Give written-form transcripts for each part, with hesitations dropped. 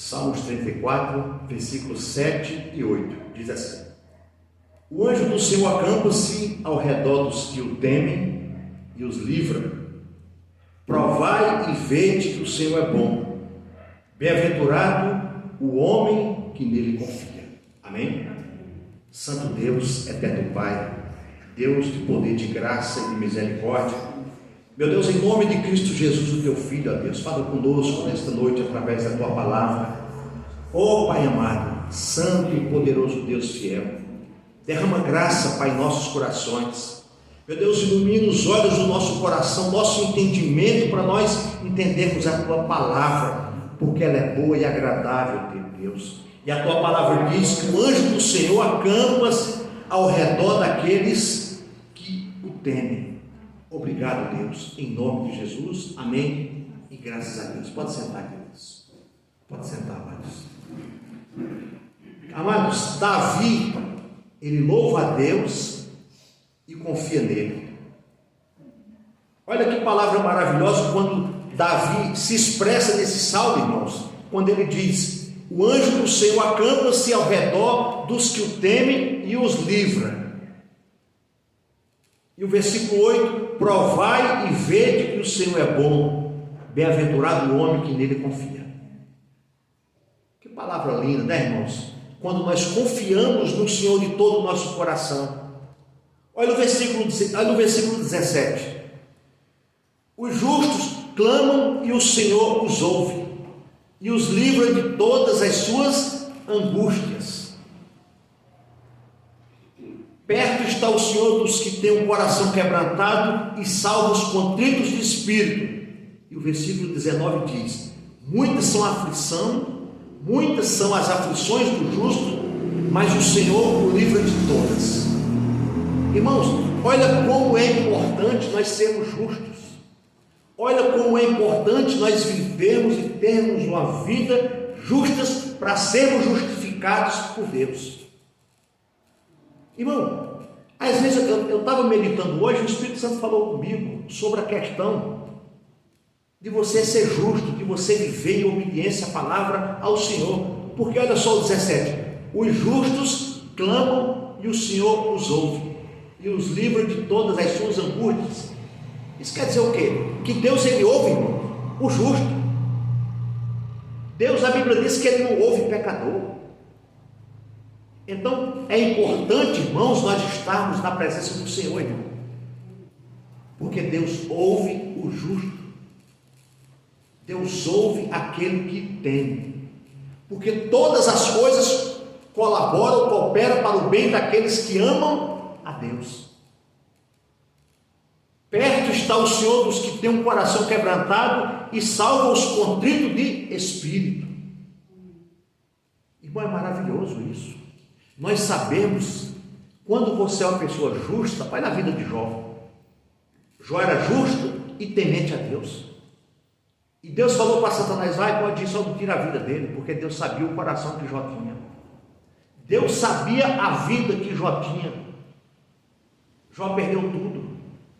Salmos 34, versículos 7 e 8, diz assim: O anjo do Senhor acampa-se ao redor dos que o temem e os livra. Provai e vede que o Senhor é bom. Bem-aventurado o homem que nele confia. Amém? Santo Deus, eterno Pai, Deus de poder, de graça e de misericórdia, meu Deus, em nome de Cristo Jesus, o teu Filho, ó Deus, fala conosco nesta noite através da tua palavra. Ó Pai amado, santo e poderoso Deus fiel, derrama graça, Pai, em nossos corações. Meu Deus, ilumina os olhos do nosso coração, nosso entendimento, para nós entendermos a tua palavra, porque ela é boa e agradável, Deus. E a tua palavra diz que o anjo do Senhor acampa-se ao redor daqueles que o temem. Obrigado, Deus, em nome de Jesus, amém, e graças a Deus. Pode sentar, queridos, pode sentar, amados. Amados, Davi, ele louva a Deus e confia nele. Olha que palavra maravilhosa quando Davi se expressa nesse salmo, irmãos, quando ele diz: o anjo do Senhor acampa-se ao redor dos que o temem e os livra. E o versículo 8: provai e vede que o Senhor é bom, bem-aventurado o homem que nele confia. Que palavra linda, né, irmãos? Quando nós confiamos no Senhor de todo o nosso coração. Olha o versículo 17: os justos clamam e o Senhor os ouve, e os livra de todas as suas angústias. Perto está o Senhor dos que têm o coração quebrantado e salva os contritos de espírito. E o versículo 19 diz: muitas são as aflições do justo, mas o Senhor o livra de todas. Irmãos, olha como é importante nós sermos justos. Olha como é importante nós vivermos e termos uma vida justa para sermos justificados por Deus. Irmão, às vezes eu estava meditando hoje, o Espírito Santo falou comigo sobre a questão de você ser justo, de você viver em obediência à palavra ao Senhor. Porque olha só o 17: os justos clamam e o Senhor os ouve, e os livra de todas as suas angústias. Isso quer dizer o quê? Que Deus, ele ouve, irmão, o justo. Deus, a Bíblia diz que ele não ouve pecador. Então é importante, irmãos, nós estarmos na presença do Senhor, irmão, porque Deus ouve o justo. Deus ouve aquele que teme, porque todas as coisas cooperam para o bem daqueles que amam a Deus. Perto está o Senhor dos que têm um coração quebrantado e salva os contritos de espírito. Irmão, é maravilhoso isso. Nós sabemos, quando você é uma pessoa justa, vai na vida de Jó. Jó era justo e temente a Deus. E Deus falou para Satanás: vai, pode ir, só não tira a vida dele, porque Deus sabia o coração que Jó tinha. Deus sabia a vida que Jó tinha. Jó perdeu tudo.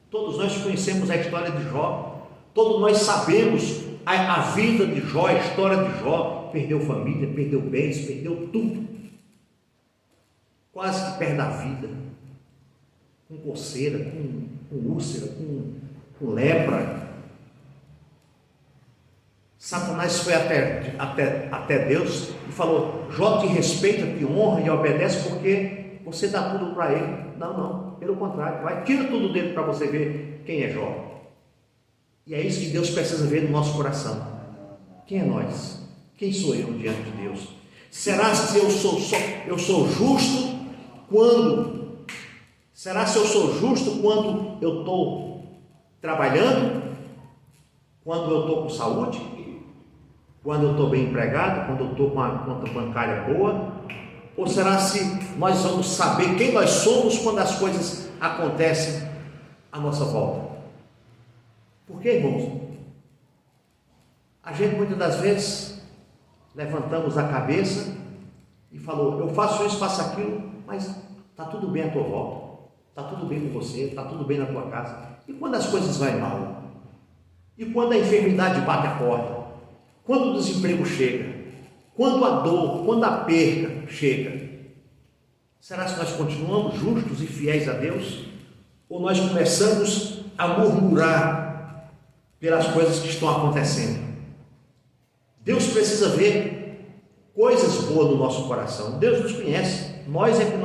Todos nós conhecemos a história de Jó. Todos nós sabemos a vida de Jó, a história de Jó. Perdeu família, perdeu bens, perdeu tudo. Quase que perde a vida, com coceira, com úlcera, com lepra. Satanás foi até Deus e falou: Jó te respeita, te honra e obedece porque você dá tudo para ele. Não, pelo contrário, vai, tira tudo dele para você ver quem é Jó. E é isso que Deus precisa ver no nosso coração. Quem é nós? Quem sou eu diante de Deus? Será se eu sou justo quando? Será se eu sou justo quando eu estou trabalhando? Quando eu estou com saúde? Quando eu estou bem empregado? Quando eu estou com uma conta bancária boa? Ou será se nós vamos saber quem nós somos quando as coisas acontecem à nossa volta? Porque, irmãos, a gente muitas das vezes levantamos a cabeça e falou: eu faço isso, faço aquilo, mas está tudo bem à tua volta, está tudo bem com você, está tudo bem na tua casa. E quando as coisas vão mal? E quando a enfermidade bate a porta? Quando o desemprego chega? quando a dor, quando a perca chega, será que nós continuamos justos e fiéis a Deus? Ou nós começamos a murmurar pelas coisas que estão acontecendo? Deus precisa ver coisas boas no nosso coração. Deus nos conhece. Nós é que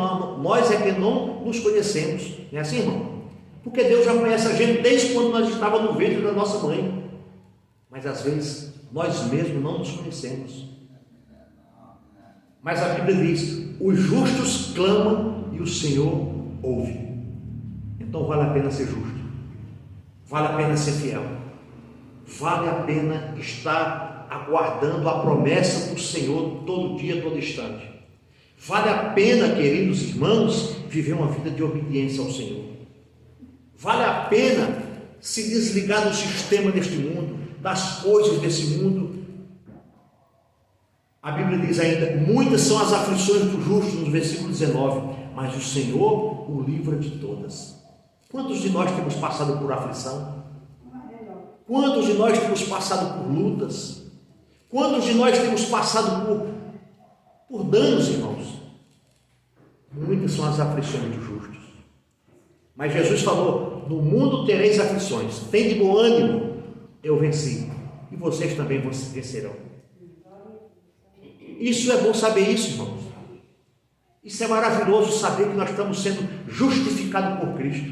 não nos conhecemos. Não é assim, irmão? Porque Deus já conhece a gente desde quando nós estávamos no ventre da nossa mãe. Mas às vezes nós mesmos não nos conhecemos. Mas a Bíblia diz: os justos clamam e o Senhor ouve. Então vale a pena ser justo, vale a pena ser fiel, vale a pena estar aguardando a promessa do Senhor todo dia, todo instante. Vale a pena, queridos irmãos, viver uma vida de obediência ao Senhor. Vale a pena se desligar do sistema deste mundo, das coisas desse mundo. A Bíblia diz ainda: muitas são as aflições do justo, no versículo 19, mas o Senhor o livra de todas. Quantos de nós temos passado por aflição? Quantos de nós temos passado por lutas? Quantos de nós temos passado por danos, irmãos? Muitas são as aflições dos justos. Mas Jesus falou: no mundo tereis aflições, tem de bom ânimo, eu venci, e vocês também vencerão. Isso é bom saber isso, irmãos. Isso é maravilhoso saber que nós estamos sendo justificados por Cristo,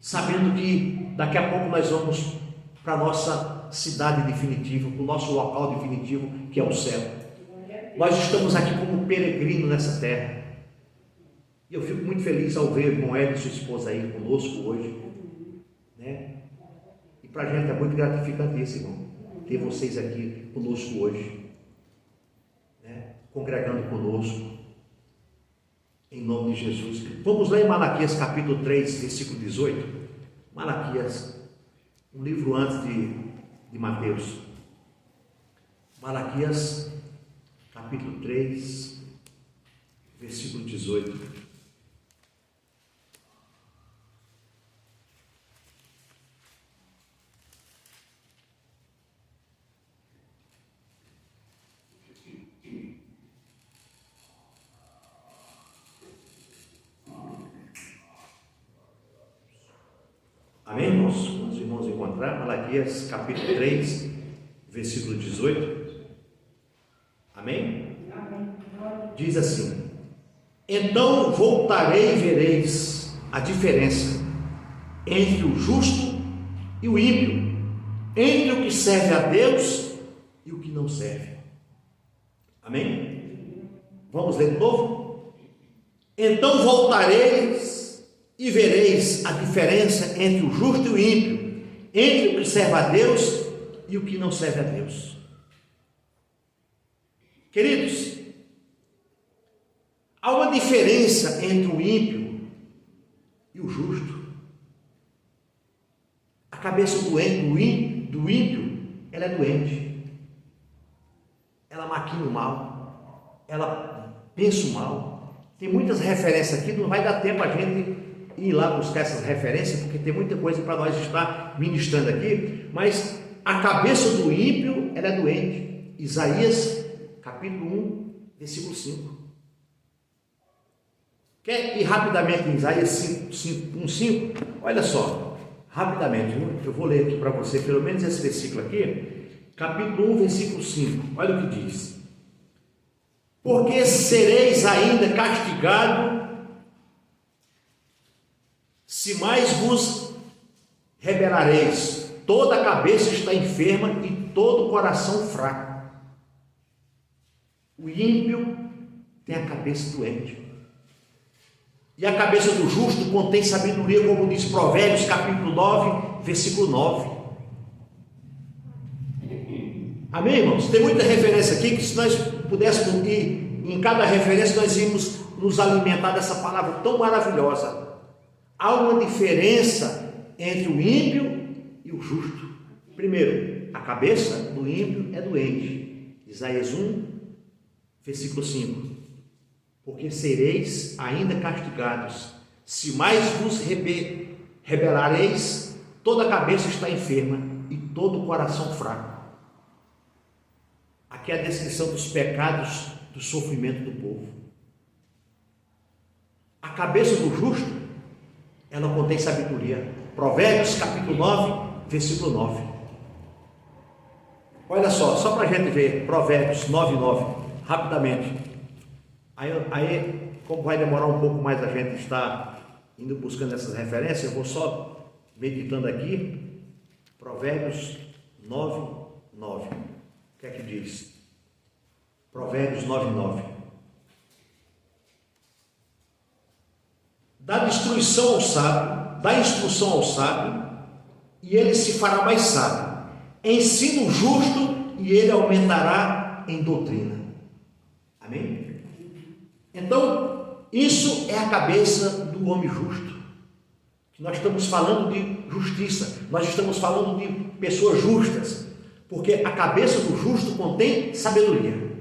sabendo que daqui a pouco nós vamos para a nossa cidade definitiva, para o nosso local definitivo, que é o céu. Nós estamos aqui como peregrinos nessa terra. E eu fico muito feliz ao ver o irmão Ed e sua esposa aí conosco hoje, né? E para a gente é muito gratificante isso, irmão, ter vocês aqui conosco hoje, né? Congregando conosco, em nome de Jesus. Vamos lá em Malaquias capítulo 3, versículo 18. Malaquias, um livro antes de Mateus. Malaquias capítulo 3, versículo 18. Amém, irmãos? Quando os irmãos encontrar, Malaquias capítulo 3, versículo 18. Amém? Diz assim: então voltarei e vereis a diferença entre o justo e o ímpio, entre o que serve a Deus e o que não serve. Amém? Vamos ler de novo? Então voltareis e vereis a diferença entre o justo e o ímpio, entre o que serve a Deus e o que não serve a Deus. Queridos, há uma diferença entre o ímpio e o justo. A cabeça do ímpio, ela é doente, ela maquina o mal, ela pensa o mal. Tem muitas referências aqui, não vai dar tempo a gente ir lá buscar essas referências, porque tem muita coisa para nós estar ministrando aqui, mas a cabeça do ímpio, ela é doente. Isaías, capítulo 1, versículo 5. Quer ir rapidamente em Isaías 1:5? Olha só, rapidamente, eu vou ler aqui para você, pelo menos esse versículo aqui, capítulo 1, versículo 5, olha o que diz: porque sereis ainda castigado, se mais vos rebelareis, toda a cabeça está enferma e todo o coração fraco. O ímpio tem a cabeça doente, e a cabeça do justo contém sabedoria, como diz Provérbios capítulo 9, versículo 9. Amém, irmãos? Tem muita referência aqui, que se nós pudéssemos ir em cada referência, nós íamos nos alimentar dessa palavra tão maravilhosa. Há uma diferença entre o ímpio e o justo. Primeiro, a cabeça do ímpio é doente. Isaías 1, versículo 5. Porque sereis ainda castigados, se mais vos rebelareis, toda a cabeça está enferma e todo o coração fraco. Aqui é a descrição dos pecados, do sofrimento do povo. A cabeça do justo, ela contém sabedoria. Provérbios capítulo 9, versículo 9. Olha só para a gente ver, Provérbios 9, 9, rapidamente. Aí, como vai demorar um pouco mais a gente estar indo buscando essas referências, eu vou só meditando aqui. Provérbios 9, 9. O que é que diz? Provérbios 9, 9. Dá instrução ao sábio, e ele se fará mais sábio. Ensina o justo, e ele aumentará em doutrina. Amém? Então, isso é a cabeça do homem justo. Nós estamos falando de justiça, nós estamos falando de pessoas justas, porque a cabeça do justo contém sabedoria.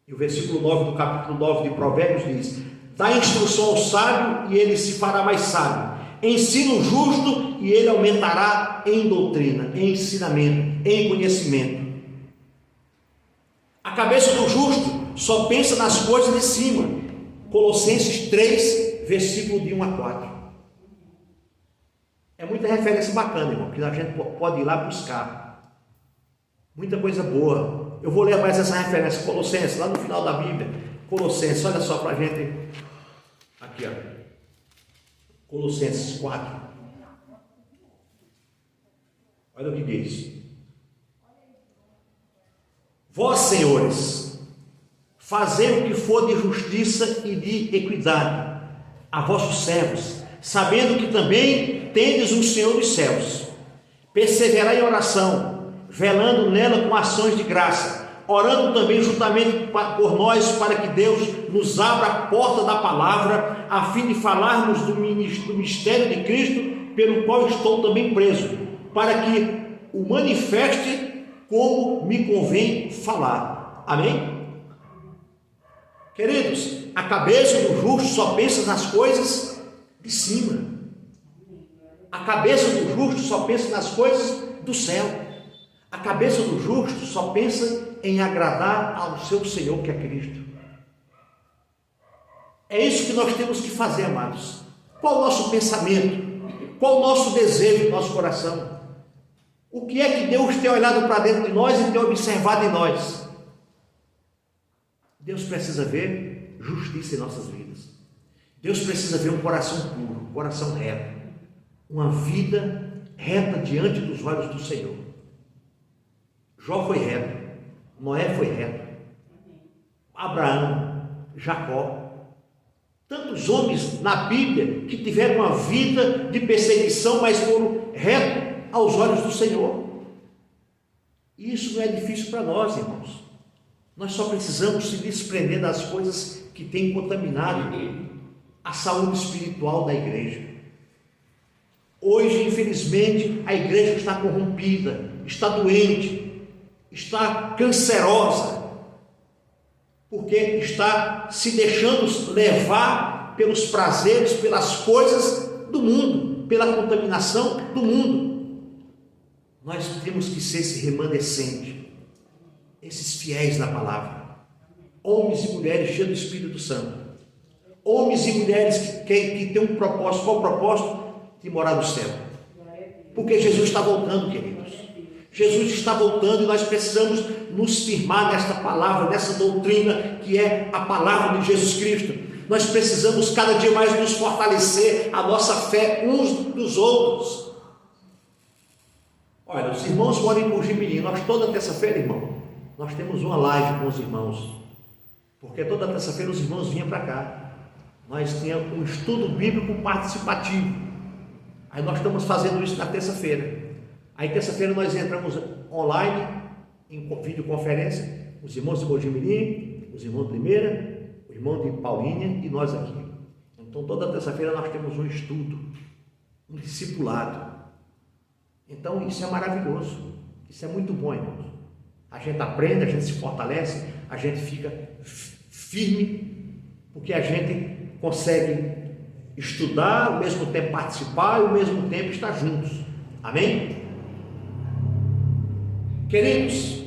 E o versículo 9 do capítulo 9 de Provérbios diz: dá instrução ao sábio, e ele se fará mais sábio. Ensina o justo, e ele aumentará em doutrina, em ensinamento, em conhecimento. A cabeça do justo só pensa nas coisas de cima. Colossenses 3, versículo de 1 a 4. É muita referência bacana, irmão, que a gente pode ir lá buscar. Muita coisa boa. Eu vou ler mais essa referência, Colossenses, lá no final da Bíblia. Colossenses, olha só para a gente. Aqui, ó. Colossenses 4. Olha o que diz. Vós, senhores, fazei o que for de justiça e de equidade a vossos servos, sabendo que também tendes um Senhor dos céus. Perseverai em oração, velando nela com ações de graça, orando também juntamente por nós, para que Deus nos abra a porta da palavra, a fim de falarmos do mistério de Cristo, pelo qual estou também preso, para que o manifeste como me convém falar. Amém? Queridos, a cabeça do justo só pensa nas coisas de cima. A cabeça do justo só pensa nas coisas do céu. A cabeça do justo só pensa em agradar ao seu Senhor, que é Cristo. É isso que nós temos que fazer, amados. Qual o nosso pensamento? Qual o nosso desejo do nosso coração? O que é que Deus tem olhado para dentro de nós e tem observado em nós? Deus precisa ver justiça em nossas vidas. Deus precisa ver um coração puro, um coração reto, uma vida reta diante dos olhos do Senhor. Jó foi reto, Noé foi reto, Abraão, Jacó, tantos homens na Bíblia que tiveram uma vida de perseguição, mas foram retos aos olhos do Senhor. E isso não é difícil para nós, irmãos. Nós só precisamos se desprender das coisas que têm contaminado a saúde espiritual da igreja. Hoje, infelizmente, a igreja está corrompida, está doente, está cancerosa, porque está se deixando levar pelos prazeres, pelas coisas do mundo, pela contaminação do mundo. Nós temos que ser esse remanescente, esses fiéis na palavra, homens e mulheres cheios do Espírito Santo, homens e mulheres que têm um propósito. Qual o propósito? De morar no céu, porque Jesus está voltando, queridos. Jesus está voltando e nós precisamos nos firmar nesta palavra, nessa doutrina que é a palavra de Jesus Cristo. Nós precisamos cada dia mais nos fortalecer a nossa fé uns dos outros. Olha, os irmãos moram em Mojimirim. Nós toda terça-feira, irmão, nós temos uma live com os irmãos, porque toda terça-feira os irmãos vinham para cá. Nós tínhamos um estudo bíblico participativo. Aí nós estamos fazendo isso na terça-feira. Aí terça-feira nós entramos online, em videoconferência, os irmãos de Mojimirim, os irmãos de Limeira, o irmão de Paulinha e nós aqui. Então toda terça-feira nós temos um estudo, um discipulado. Então isso é maravilhoso, isso é muito bom, irmãos. A gente aprende, a gente se fortalece, a gente fica firme, porque a gente consegue estudar, ao mesmo tempo participar e ao mesmo tempo estar juntos. Amém? Queridos,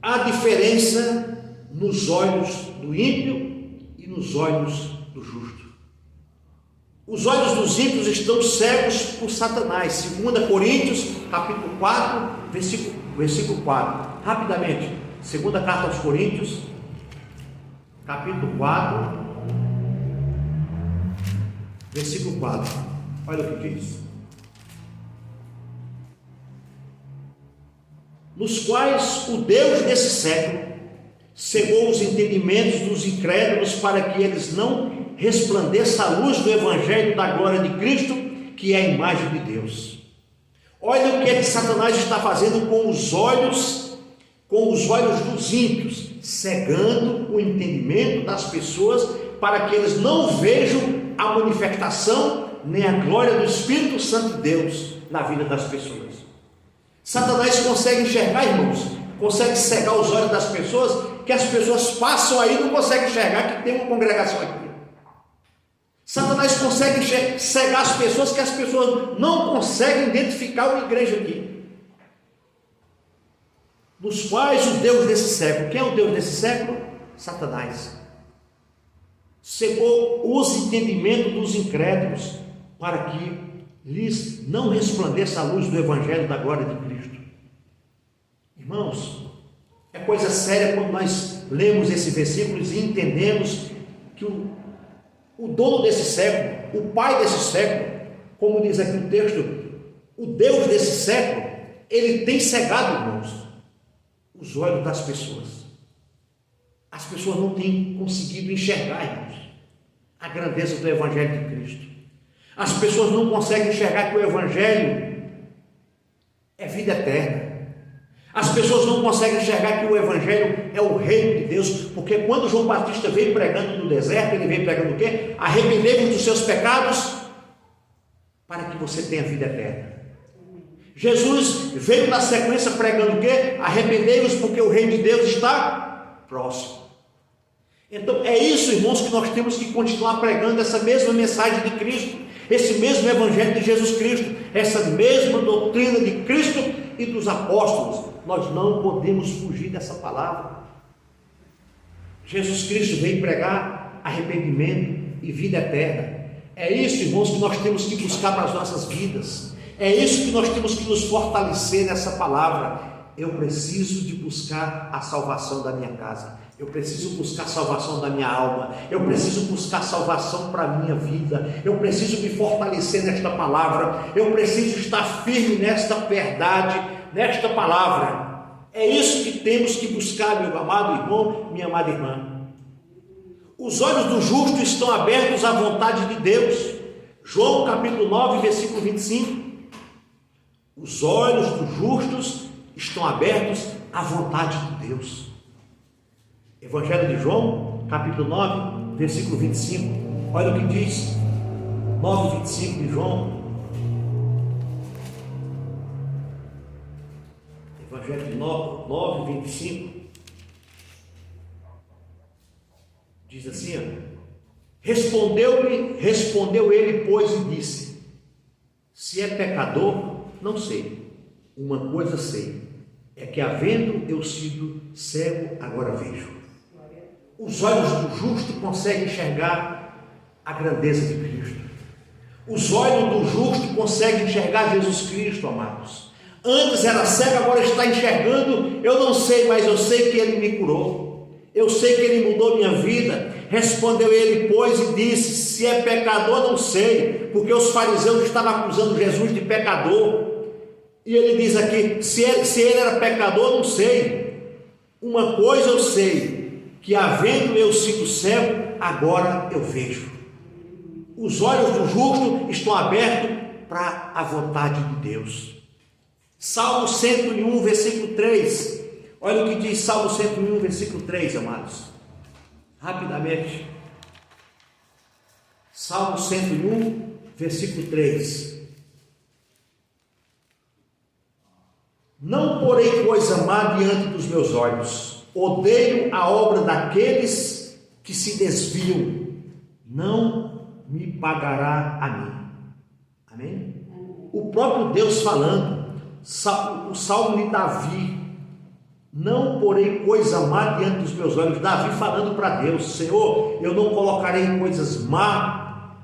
há diferença nos olhos do ímpio e nos olhos do justo. Os olhos dos ímpios estão cegos por Satanás. 2 Coríntios, capítulo 4, versículo 4. Rapidamente, segunda carta aos Coríntios, capítulo 4, versículo 4. Olha o que diz. Nos quais o Deus desse século cegou os entendimentos dos incrédulos para que eles não resplandeça a luz do Evangelho da glória de Cristo, que é a imagem de Deus. Olha o que é que Satanás está fazendo com os olhos dos ímpios, cegando o entendimento das pessoas para que eles não vejam a manifestação nem a glória do Espírito Santo de Deus na vida das pessoas. Satanás consegue enxergar, irmãos, consegue cegar os olhos das pessoas, que as pessoas passam aí e não conseguem enxergar que tem uma congregação aqui. Satanás consegue cegar as pessoas, que as pessoas não conseguem identificar uma igreja aqui. Dos quais o Deus desse século, quem é o Deus desse século? Satanás. Cegou os entendimentos dos incrédulos, para que lhes não resplandeça a luz do Evangelho da glória de Cristo. Irmãos, é coisa séria quando nós lemos esse versículo e entendemos que o dono desse século, o pai desse século, como diz aqui o texto, o Deus desse século, ele tem cegado, irmãos, os olhos das pessoas. As pessoas não têm conseguido enxergar, irmãos, a grandeza do Evangelho de Cristo. As pessoas não conseguem enxergar que o Evangelho é vida eterna. As pessoas não conseguem enxergar que o Evangelho é o reino de Deus, porque quando João Batista veio pregando no deserto, ele veio pregando o quê? Arrependei-vos dos seus pecados, para que você tenha vida eterna. Jesus veio na sequência pregando o quê? Arrependei-vos, porque o reino de Deus está próximo. Então é isso, irmãos, que nós temos que continuar pregando, essa mesma mensagem de Cristo, esse mesmo Evangelho de Jesus Cristo, essa mesma doutrina de Cristo e dos apóstolos. Nós não podemos fugir dessa palavra. Jesus Cristo veio pregar arrependimento e vida eterna. É isso, irmãos, que nós temos que buscar para as nossas vidas. É isso que nós temos que nos fortalecer nessa palavra. Eu preciso de buscar a salvação da minha casa. Eu preciso buscar a salvação da minha alma. Eu preciso buscar salvação para a minha vida. Eu preciso me fortalecer nesta palavra. Eu preciso estar firme nesta verdade, nesta palavra. É isso que temos que buscar, meu amado irmão, minha amada irmã. Os olhos do justo estão abertos à vontade de Deus. João capítulo 9, versículo 25. Os olhos dos justos estão abertos à vontade de Deus. Evangelho de João, capítulo 9, versículo 25. Olha o que diz. 9, 25 de João. Evangelho de 9, 25. Diz assim, ó. Respondeu ele, pois, e disse: se é pecador, não sei. Uma coisa sei, é que havendo eu sido cego, agora vejo. Os olhos do justo conseguem enxergar a grandeza de Cristo. Os olhos do justo conseguem enxergar Jesus Cristo, amados. Antes era cego, agora está enxergando. Eu não sei, mas eu sei que Ele me curou. Eu sei que Ele mudou minha vida. Respondeu ele, pois, e disse: se é pecador, não sei. Porque os fariseus estavam acusando Jesus de pecador. E ele diz aqui: se ele era pecador, não sei. Uma coisa eu sei, que havendo eu sido cego, agora eu vejo. Os olhos do justo estão abertos para a vontade de Deus. Salmo 101, versículo 3. Olha o que diz Salmo 101, versículo 3, amados. Rapidamente. Salmo 101, versículo 3. Não porei coisa má diante dos meus olhos. Odeio a obra daqueles que se desviam. Não me pagará a mim. Amém? O próprio Deus falando. O Salmo de Davi. Não porei coisa má diante dos meus olhos. Davi falando para Deus: Senhor, eu não colocarei coisas má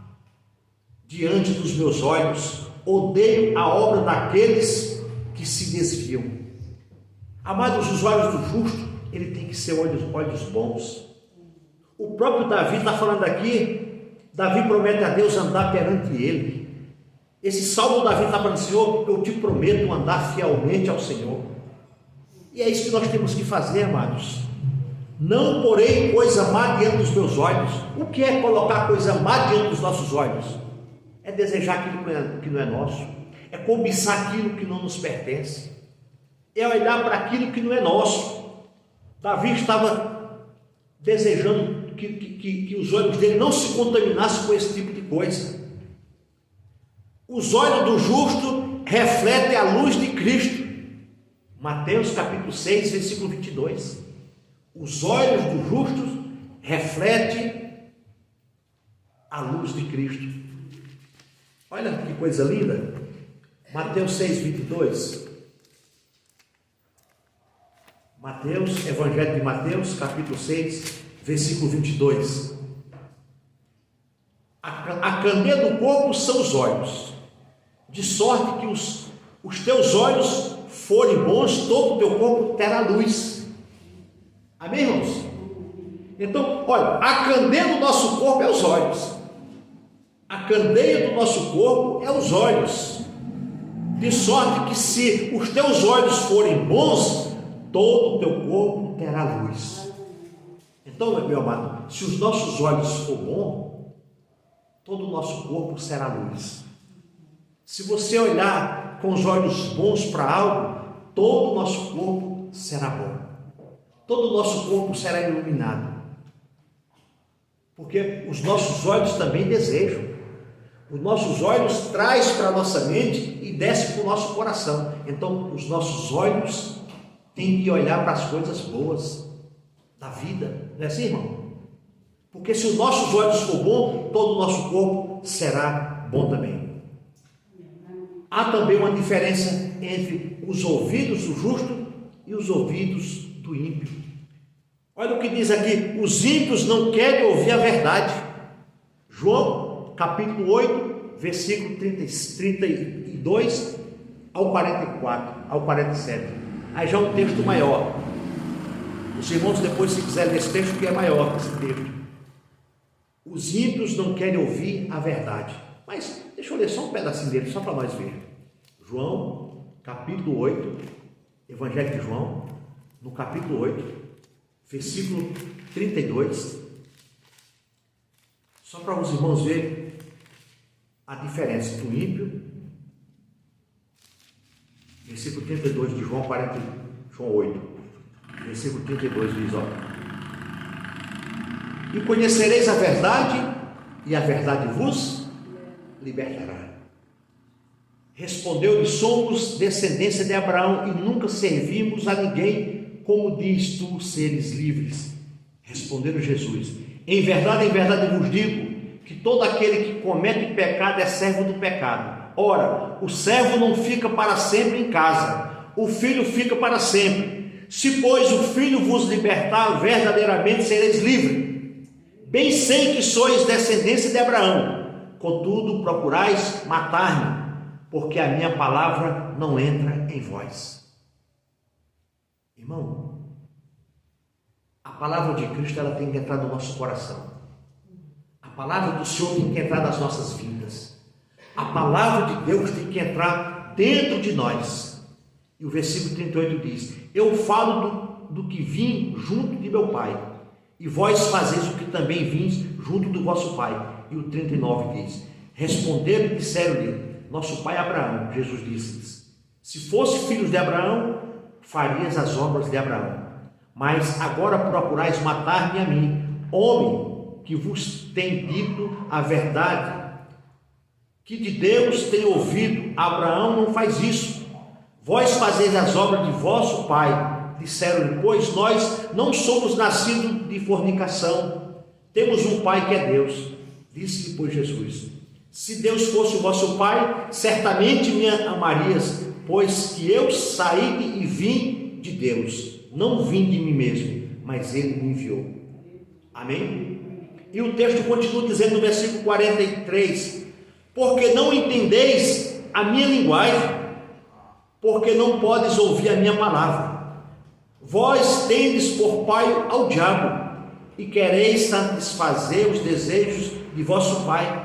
diante dos meus olhos. Odeio a obra daqueles que se desviam. Amados, os olhos do justo, ele tem que ser olhos bons. O próprio Davi está falando aqui. Davi promete a Deus andar perante ele. Esse salmo Davi está falando: Senhor, eu te prometo andar fielmente ao Senhor. E é isso que nós temos que fazer, amados. Não porei coisa má diante dos meus olhos. O que é colocar coisa má diante dos nossos olhos? É desejar aquilo que não é nosso. É cobiçar aquilo que não nos pertence. É olhar para aquilo que não é nosso. Davi estava desejando que os olhos dele não se contaminassem com esse tipo de coisa. Os olhos do justo refletem a luz de Cristo. Mateus capítulo 6, versículo 22. Os olhos do justo refletem a luz de Cristo. Olha que coisa linda. Mateus 6, 22. Mateus, Evangelho de Mateus, capítulo 6, versículo 22. A candeia do corpo são os olhos, de sorte que os teus olhos forem bons, todo o teu corpo terá luz. Amém, irmãos? Então, olha, a candeia do nosso corpo é os olhos. A candeia do nosso corpo é os olhos. De sorte que se os teus olhos forem bons, todo o teu corpo terá luz. Então, meu amado, se os nossos olhos for bom, todo o nosso corpo será luz. Se você olhar com os olhos bons para algo, todo o nosso corpo será bom. Todo o nosso corpo será iluminado. Porque os nossos olhos também desejam. Os nossos olhos traz para a nossa mente e desce para o nosso coração. Então, os nossos olhos têm que olhar para as coisas boas da vida. Não é assim, irmão? Porque se os nossos olhos for bom, todo o nosso corpo será bom também. Há também uma diferença entre os ouvidos do justo e os ouvidos do ímpio. Olha o que diz aqui: os ímpios não querem ouvir a verdade. João, capítulo 8, versículo 32 ao 44, ao 47. Aí já é um texto maior. Os irmãos depois, se quiserem ler esse texto, que é maior que esse texto. Os ímpios não querem ouvir a verdade. Mas deixa eu ler só um pedacinho dele, só para nós ver. João, capítulo 8, Evangelho de João, no capítulo 8, versículo 32. Só para os irmãos verem a diferença do ímpio. Versículo 32 de João 8, versículo 32 diz: ó, e conhecereis a verdade, e a verdade vos libertará. Respondeu-lhe: somos descendência de Abraão e nunca servimos a ninguém, como diz tu seres livres. Respondeu Jesus: em verdade vos digo, que todo aquele que comete pecado é servo do pecado. Ora, o servo não fica para sempre em casa, o filho fica para sempre. Se, pois, o filho vos libertar, verdadeiramente sereis livres. Bem sei que sois descendência de Abraão, contudo procurais matar-me, porque a minha palavra não entra em vós. Irmão, a palavra de Cristo, ela tem que entrar no nosso coração. A palavra do Senhor tem que entrar nas nossas vidas. A palavra de Deus tem que entrar dentro de nós. E o versículo 38 diz: eu falo do que vim junto de meu Pai, e vós fazeis o que também vins junto do vosso Pai. E o 39 diz: responderam e disseram-lhe: nosso pai Abraão. Jesus disse-lhes: se fosse filhos de Abraão, farias as obras de Abraão. Mas agora procurais matar-me a mim, homem que vos tem dito a verdade, que de Deus tem ouvido. Abraão não faz isso. Vós fazeis as obras de vosso pai. Disseram-lhe: pois nós não somos nascidos de fornicação, temos um pai que é Deus. Disse-lhe, pois, Jesus: se Deus fosse o vosso pai, certamente me amarias, pois que eu saí e vim de Deus. não vim de mim mesmo, mas Ele me enviou. Amém? E o texto continua dizendo no versículo 43, porque não entendeis a minha linguagem, porque não podes ouvir a minha palavra. Vós tendes por pai ao diabo, e quereis satisfazer os desejos de vosso pai.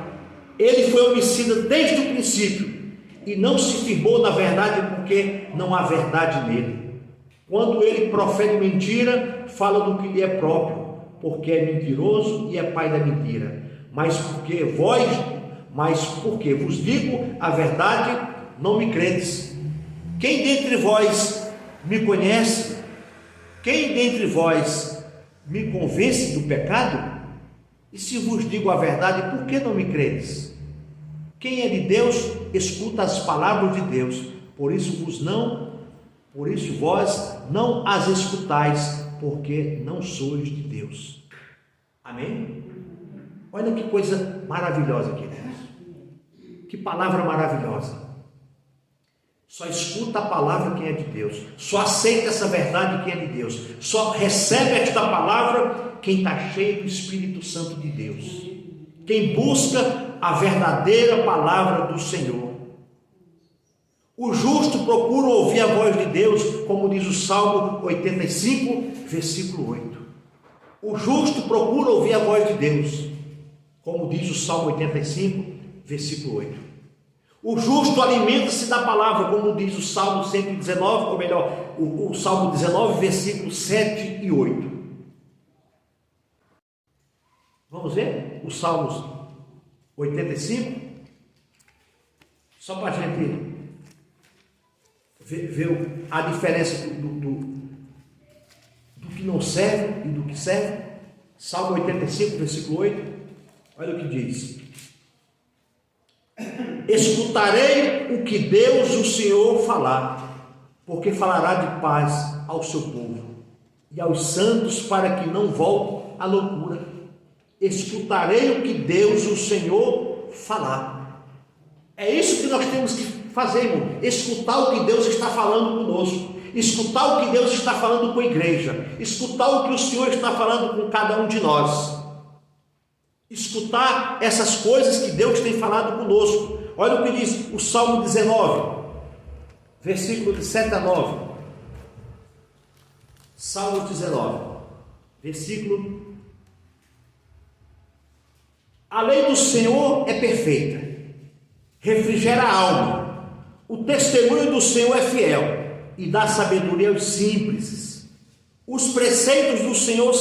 Ele foi homicida desde o princípio, e não se firmou na verdade, porque não há verdade nele. Quando ele profere mentira, fala do que lhe é próprio, porque é mentiroso e é pai da mentira. Mas porque vos digo a verdade, não me credes. Quem dentre vós me conhece? Quem dentre vós me convence do pecado? E se vos digo a verdade, por que não me credes? Quem é de Deus, escuta as palavras de Deus, por isso vós não as escutais, porque não sois de Deus. Amém? Olha que coisa maravilhosa, queridos. Que palavra maravilhosa. Só escuta a palavra quem é de Deus, só aceita essa verdade quem é de Deus, só recebe esta palavra quem está cheio do Espírito Santo de Deus, quem busca a verdadeira palavra do Senhor. O justo procura ouvir a voz de Deus, como diz o Salmo 85, versículo 8. O justo procura ouvir a voz de Deus, como diz o Salmo 85, versículo 8. O justo alimenta-se da palavra, como diz o Salmo 119, ou melhor, o Salmo 19, versículos 7 e 8. Vamos ver os Salmos 85? Só para a gente ver a diferença do que não serve e do que serve. Salmo 85, versículo 8. Olha o que diz: escutarei o que Deus, o Senhor, falar, porque falará de paz ao seu povo e aos santos, para que não volte à loucura. Escutarei o que Deus, o Senhor, falar. É isso que nós temos que fazer, irmão. Escutar o que Deus está falando conosco, escutar o que Deus está falando com a igreja, escutar o que o Senhor está falando com cada um de nós, escutar essas coisas que Deus tem falado conosco. Olha o que diz o Salmo 19, versículo de 7 a 9. Salmo 19, versículo: a lei do Senhor é perfeita, refrigera a alma. O testemunho do Senhor é fiel e dá sabedoria aos simples. Os preceitos do Senhor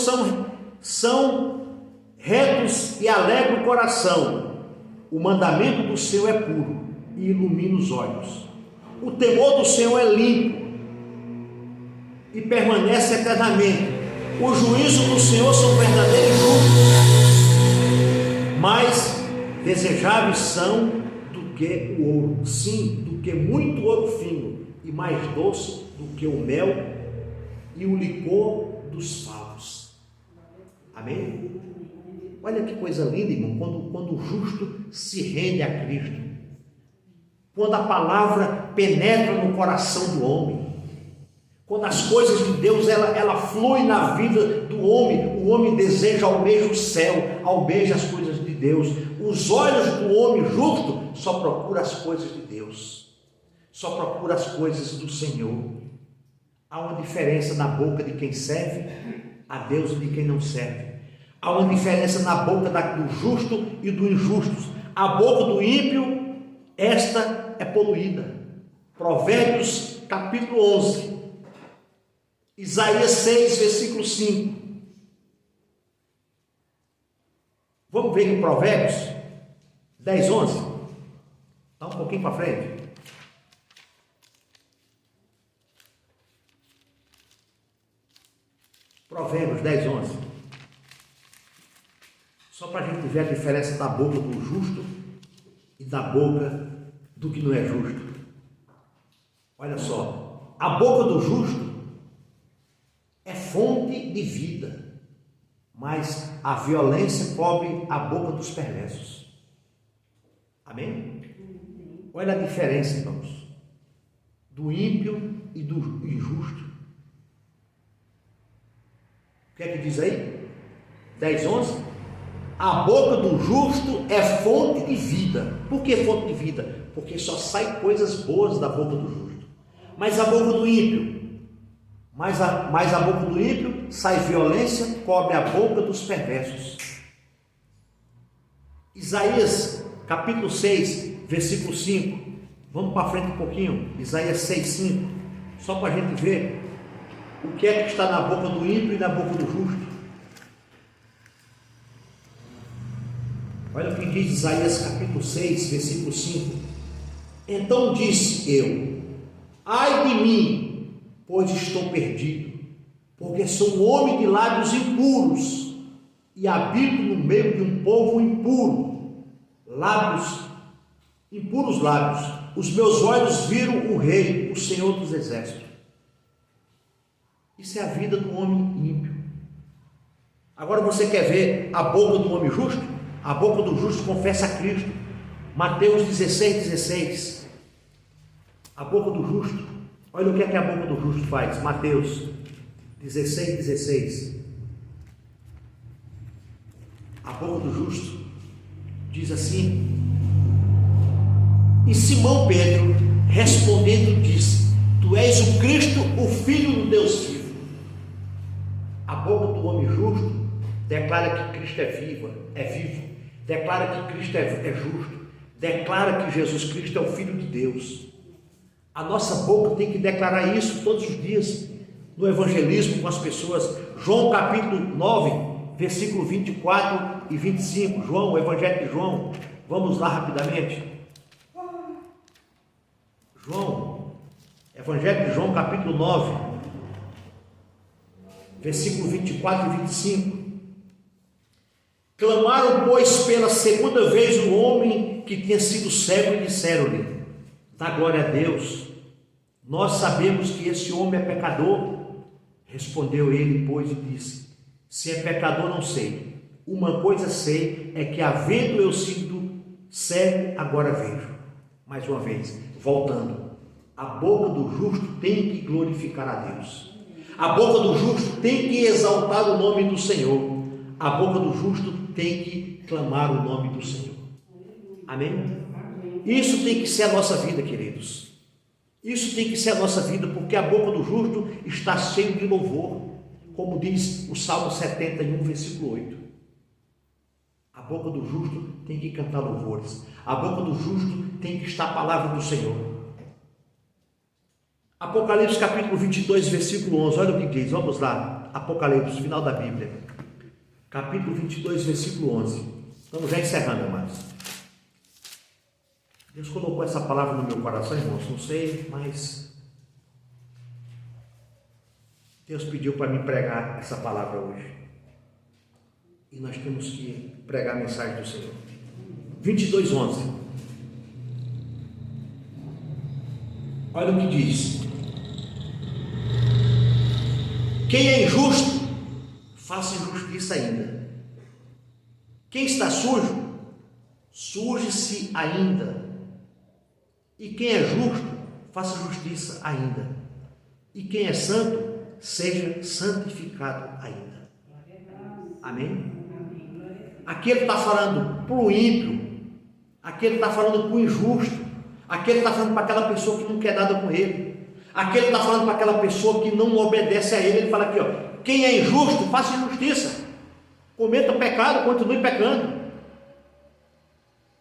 são retos e alegram o coração. O mandamento do Senhor é puro e ilumina os olhos. O temor do Senhor é limpo e permanece eternamente. Os juízos do Senhor são verdadeiros e justos, mais desejáveis são do que o ouro, sim, do que muito ouro fino, e mais doce do que o mel e o licor dos favos. Amém? Olha que coisa linda, irmão, quando o justo se rende a Cristo, quando a palavra penetra no coração do homem, quando as coisas de Deus ela flui na vida do homem, o homem deseja, almeja o céu, almeja as coisas de Deus. Os olhos do homem justo só procuram as coisas de Deus, só procura as coisas do Senhor. Há uma diferença na boca de quem serve a Deus e de quem não serve. Há uma diferença na boca do justo e do injusto. A boca do ímpio, esta é poluída. Provérbios capítulo 11, Isaías 6, versículo 5. Vamos ver em Provérbios 10, 11. Dá um pouquinho para frente. Provérbios 10, 11. Só para a gente ver a diferença da boca do justo e da boca do que não é justo. Olha só, a boca do justo é fonte de vida, mas a violência cobre a boca dos perversos. Amém? Olha a diferença, irmãos, do ímpio e do injusto. que é que diz aí? 10, 11. A boca do justo é fonte de vida. Por que fonte de vida? Porque só sai coisas boas da boca do justo. Mas a boca do ímpio, mas a boca do ímpio sai violência, cobre a boca dos perversos. Isaías capítulo 6, versículo 5. Vamos para frente um pouquinho. Isaías 6, 5. Só para a gente ver o que é que está na boca do ímpio e na boca do justo. Olha o que diz Isaías capítulo 6, versículo 5. Então disse eu: ai de mim, pois estou perdido, porque sou um homem de lábios impuros e habito no meio de um povo impuro. Impuros lábios. Os meus olhos viram o Rei, o Senhor dos Exércitos. Isso é a vida do homem ímpio. Agora você quer ver a boca do homem justo? A boca do justo confessa a Cristo. Mateus 16, 16. A boca do justo. Olha o que é que a boca do justo faz. Mateus 16, 16. A boca do justo diz assim. E Simão Pedro, respondendo, disse: tu és o Cristo, o Filho do Deus vivo. A boca do homem justo declara que Cristo é vivo, declara que Cristo é justo, declara que Jesus Cristo é o Filho de Deus. A nossa boca tem que declarar isso todos os dias, no evangelismo com as pessoas. João capítulo 9, versículo 24 e 25, João, o Evangelho de João, vamos lá rapidamente. João, Evangelho de João capítulo 9, versículo 24 e 25. Clamaram, pois, pela segunda vez o homem que tinha sido cego e disseram-lhe: dá glória a Deus, nós sabemos que esse homem é pecador. Respondeu ele, pois, e disse: se é pecador não sei, uma coisa sei, é que havendo eu sido cego, agora vejo. Mais uma vez, voltando, a boca do justo tem que glorificar a Deus, a boca do justo tem que exaltar o nome do Senhor, a boca do justo tem que clamar o nome do Senhor. Amém? Isso tem que ser a nossa vida, queridos. Isso tem que ser a nossa vida, porque a boca do justo está cheia de louvor, como diz o Salmo 71, versículo 8. A boca do justo tem que cantar louvores, a boca do justo tem que estar a palavra do Senhor. Apocalipse capítulo 22, versículo 11, olha o que diz, vamos lá, Apocalipse, final da Bíblia, capítulo 22, versículo 11, estamos já encerrando, amados. Deus colocou essa palavra no meu coração, irmãos, não sei, mas Deus pediu para me pregar essa palavra hoje, e nós temos que pregar a mensagem do Senhor. 22, 11, olha o que diz: quem é injusto, faça injustiça ainda. Quem está sujo, suje-se ainda. E quem é justo, faça justiça ainda. E quem é santo, seja santificado ainda. Amém? Aqui ele está falando para o ímpio, aqui ele está falando para o injusto, aqui ele está falando para aquela pessoa que não quer nada com ele, aqui ele está falando para aquela pessoa que não obedece a ele. Ele fala aqui, ó, quem é injusto, faça injustiça, cometa pecado, continue pecando.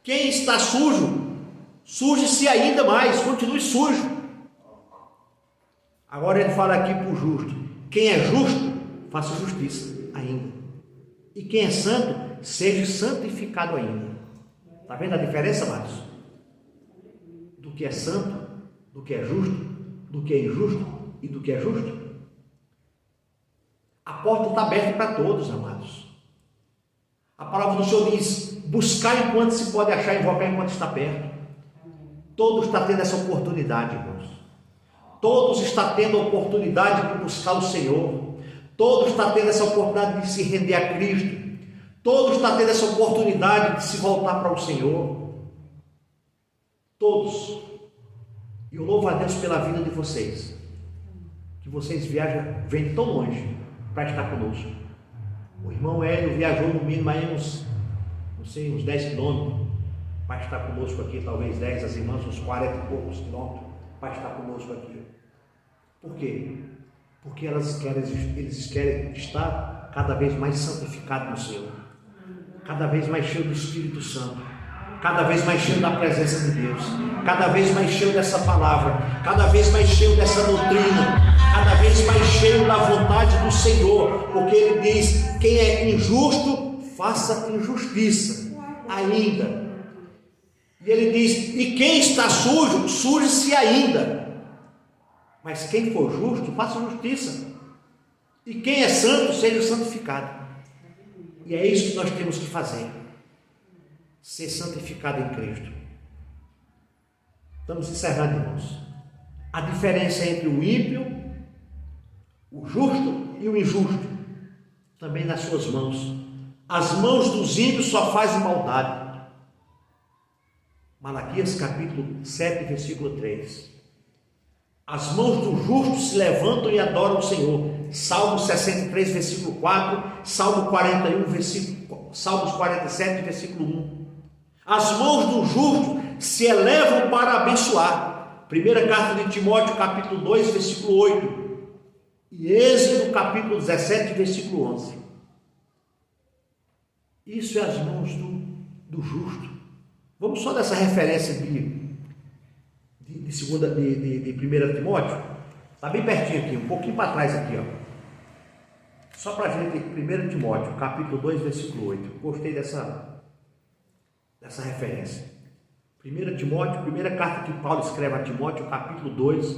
Quem está sujo, suje-se ainda mais, continue sujo. Agora ele fala aqui para o justo: quem é justo, faça justiça ainda. E quem é santo, seja santificado ainda. Está vendo a diferença, amados? Do que é santo, do que é justo, do que é injusto e do que é justo. A porta está aberta para todos, amados. A palavra do Senhor diz: buscar enquanto se pode achar, invocar enquanto está perto. Todos estão tendo essa oportunidade, irmãos. Todos estão tendo a oportunidade de buscar o Senhor. Todos estão tendo essa oportunidade de se render a Cristo. Todos estão tendo essa oportunidade de se voltar para o Senhor. Todos. E eu louvo a Deus pela vida de vocês. Que vocês vêm tão longe para estar conosco. irmão Hélio viajou no mínimo aí uns 10 quilômetros para estar conosco aqui, talvez 10, as irmãs uns 40 e poucos quilômetros para estar conosco aqui. Por quê? Porque eles querem estar cada vez mais santificados no Senhor, cada vez mais cheio do Espírito Santo, cada vez mais cheio da presença de Deus, cada vez mais cheio dessa palavra, cada vez mais cheio dessa doutrina, cada vez mais cheio da vontade do Senhor, porque Ele diz: quem é injusto, faça injustiça ainda. E Ele diz: e quem está sujo, suje-se ainda. Mas quem for justo, faça justiça. E quem é santo, seja santificado. E é isso que nós temos que fazer: ser santificado em Cristo. Estamos encerrando, irmãos. A diferença entre o ímpio, o justo e o injusto, também nas suas mãos. As mãos dos ímpios só fazem maldade. Malaquias capítulo 7, versículo 3. As mãos do justo se levantam e adoram o Senhor. Salmo 63, versículo 4. Salmo 41, Salmos 47, versículo 1. As mãos do justo se elevam para abençoar. Primeira carta de Timóteo, capítulo 2, versículo 8. E Êxodo, capítulo 17, versículo 11. Isso é as mãos do justo. Vamos só dessa referência de 1 Timóteo. Está bem pertinho aqui, um pouquinho para trás aqui, ó. Só para a gente, 1 Timóteo, capítulo 2, versículo 8. Gostei dessa referência. 1 Timóteo, primeira carta que Paulo escreve a Timóteo, capítulo 2,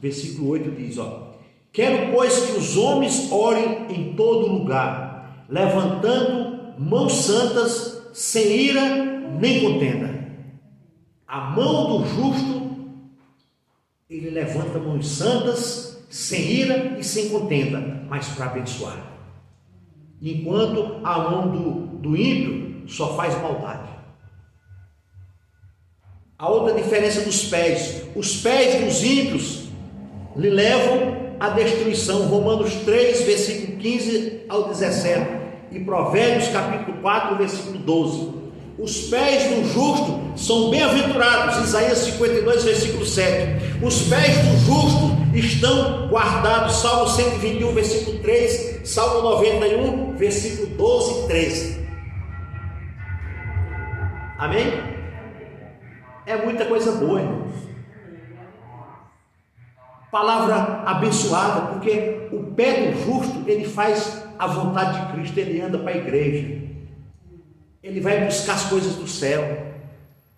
versículo 8 diz, ó: quero, pois, que os homens orem em todo lugar, levantando mãos santas, sem ira nem contenda. A mão do justo, ele levanta mãos santas, sem ira e sem contenda, mas para abençoar. Enquanto a mão do ímpio só faz maldade. A outra diferença dos pés: os pés dos ímpios lhe levam à destruição. Romanos 3, versículo 15 ao 17, e Provérbios capítulo 4, versículo 12. Os pés do justo são bem-aventurados. Isaías 52, versículo 7. Os pés do justo estão guardados. Salmo 121, versículo 3. Salmo 91, versículo 12 e 13. Amém? É muita coisa boa, irmãos. Palavra abençoada, porque o pé do justo, ele faz a vontade de Cristo, ele anda para a igreja, ele vai buscar as coisas do céu.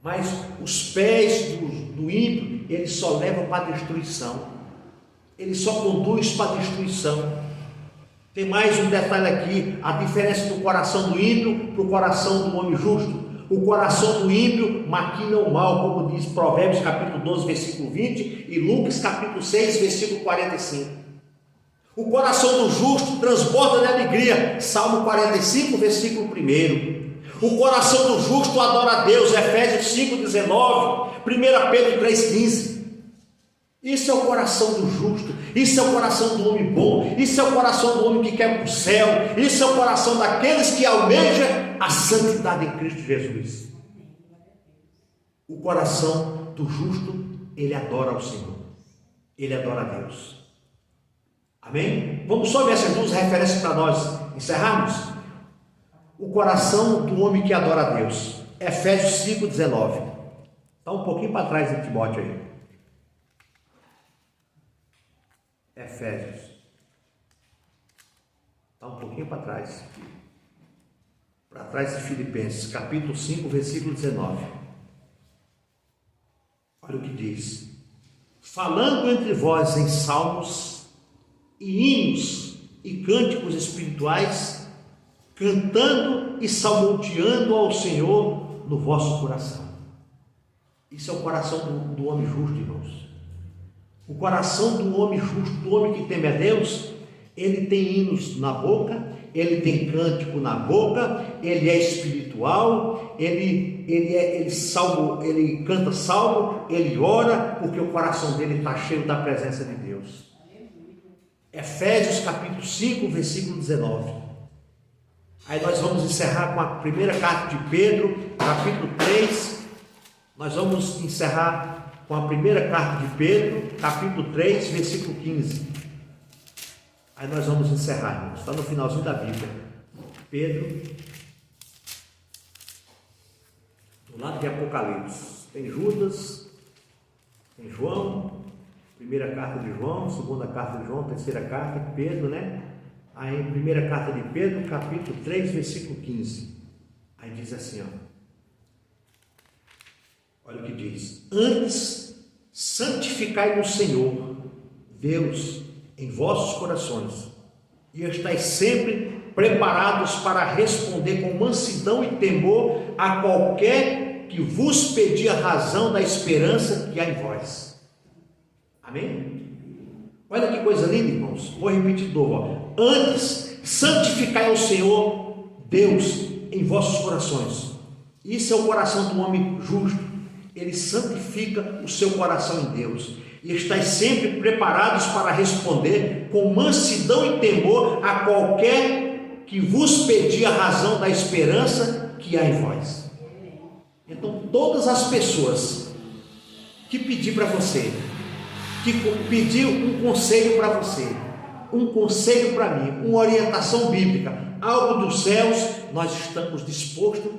Mas os pés do ímpio, ele só leva para a destruição, ele só conduz para a destruição. Tem mais um detalhe aqui: a diferença do coração do ímpio para o coração do homem justo. O coração do ímpio maquina o mal, como diz Provérbios capítulo 12, versículo 20, e Lucas capítulo 6, versículo 45. O coração do justo transborda de alegria, Salmo 45, versículo 1. O coração do justo adora a Deus, Efésios 5, 19, 1 Pedro 3, 15. Isso é o coração do justo, isso é o coração do homem bom, isso é o coração do homem que quer para o céu, isso é o coração daqueles que almejam a santidade em Cristo Jesus. O coração do justo, ele adora ao Senhor, ele adora a Deus. Amém? Vamos só ver essas duas referências para nós encerrarmos. O coração do homem que adora a Deus, Efésios 5, 19. Está um pouquinho para trás de Timóteo aí. Efésios. Está um pouquinho para trás. Para trás de Filipenses, capítulo 5, versículo 19. Olha o que diz: falando entre vós em salmos e hinos e cânticos espirituais, cantando e salmodiando ao Senhor no vosso coração. Isso é o coração do homem justo, irmãos. O coração do homem justo, do homem que teme a Deus, ele tem hinos na boca, ele tem cântico na boca, ele é espiritual, ele canta salmo, ele ora, porque o coração dele está cheio da presença de Deus. Efésios capítulo 5, versículo 19. Aí nós vamos encerrar com a primeira carta de Pedro, capítulo 3. Nós vamos encerrar com a primeira carta de Pedro, capítulo 3, versículo 15. Aí nós vamos encerrar, irmãos. Está no finalzinho da Bíblia. Pedro, do lado de Apocalipse. Tem Judas, tem João, primeira carta de João, segunda carta de João, terceira carta de Pedro, né? Aí, primeira carta de Pedro, capítulo 3, versículo 15. Aí diz assim, ó. Olha o que diz: antes, santificai no Senhor, Deus, em vossos corações, e estáis sempre preparados para responder com mansidão e temor a qualquer que vos pedir a razão da esperança que há em vós. Amém? Olha que coisa linda, irmãos. Vou repetir de novo, ó. Antes, santificai ao Senhor, Deus, em vossos corações. Isso é o coração do homem justo. Ele santifica o seu coração em Deus. E estáis sempre preparados para responder com mansidão e temor a qualquer que vos pedir a razão da esperança que há em vós. Então, todas as pessoas que pedir para você, que pedir um conselho para você, um conselho para mim, uma orientação bíblica, algo dos céus, nós estamos dispostos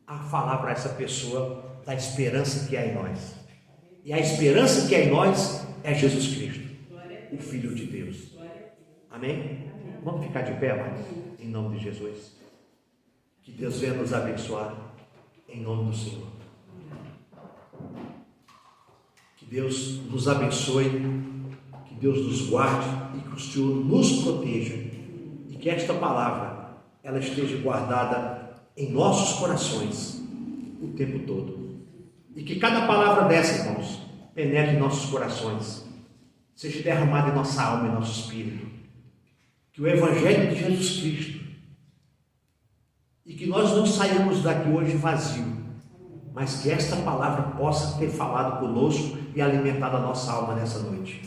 a falar para essa pessoa da esperança que há em nós. E a esperança que há em nós é Jesus Cristo, o Filho de Deus. Amém? Vamos ficar de pé, mas em nome de Jesus. Que Deus venha nos abençoar em nome do Senhor. Que Deus nos abençoe, que Deus nos guarde e que o Senhor nos proteja e que esta palavra ela esteja guardada em nossos corações o tempo todo. E que cada palavra dessa, irmãos, penetre em nossos corações, seja derramada em nossa alma e nosso espírito. Que o Evangelho de Jesus Cristo, e que nós não saímos daqui hoje vazio, mas que esta palavra possa ter falado conosco e alimentado a nossa alma nessa noite.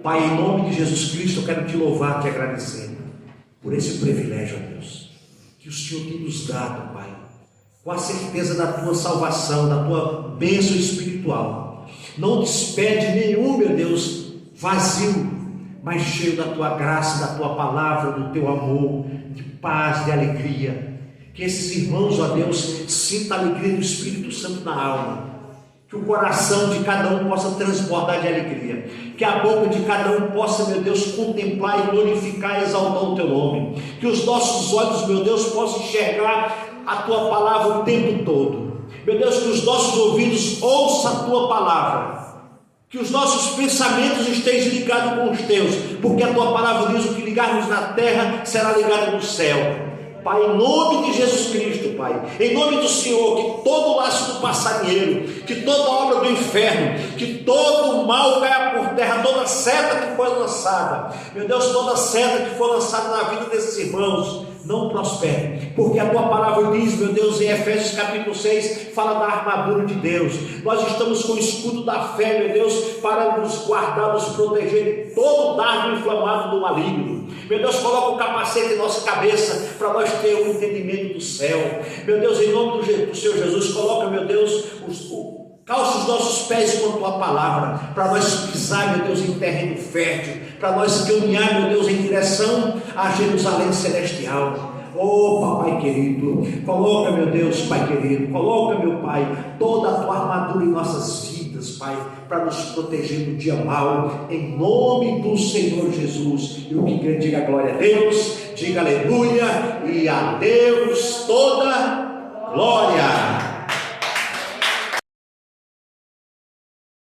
Pai, em nome de Jesus Cristo, eu quero te louvar e te agradecer por esse privilégio, ó Deus, que o Senhor tem nos dado, Pai, com a certeza da tua salvação, da tua bênção espiritual. Não despede nenhum, meu Deus, vazio, mas cheio da tua graça, da tua palavra, do teu amor, de paz, de alegria. Que esses irmãos, ó Deus, sintam a alegria do Espírito Santo na alma. Que o coração de cada um possa transbordar de alegria. Que a boca de cada um possa, meu Deus, contemplar e glorificar e exaltar o teu nome. Que os nossos olhos, meu Deus, possam enxergar a tua palavra o tempo todo. Meu Deus, que os nossos ouvidos ouçam a tua palavra. Que os nossos pensamentos estejam ligados com os teus, porque a tua palavra diz: o que ligarmos na terra será ligado no céu. Pai, em nome de Jesus Cristo, Pai, em nome do Senhor, que todo laço do passarinheiro, que toda obra do inferno, que todo mal caia por terra, toda seta que foi lançada, meu Deus, toda seta que foi lançada na vida desses irmãos, não prospere, porque a tua palavra diz, meu Deus, em Efésios capítulo 6, fala da armadura de Deus. Nós estamos com o escudo da fé, meu Deus, para nos guardar, nos proteger de todo dardo inflamado do maligno. Meu Deus, coloca o capacete em nossa cabeça, para nós ter o entendimento do céu. Meu Deus, em nome do Senhor Jesus, coloca, meu Deus, calça os nossos pés com a tua palavra, para nós pisar, meu Deus, em terreno fértil, para nós caminhar, meu Deus, em direção a Jerusalém celestial. Oh, papai querido, coloca, meu Deus, pai querido, coloca, meu pai, toda a tua armadura em nossas vidas, pai, para nos proteger do dia mau, em nome do Senhor Jesus. E o que crê, diga glória a Deus, diga aleluia e a Deus todo.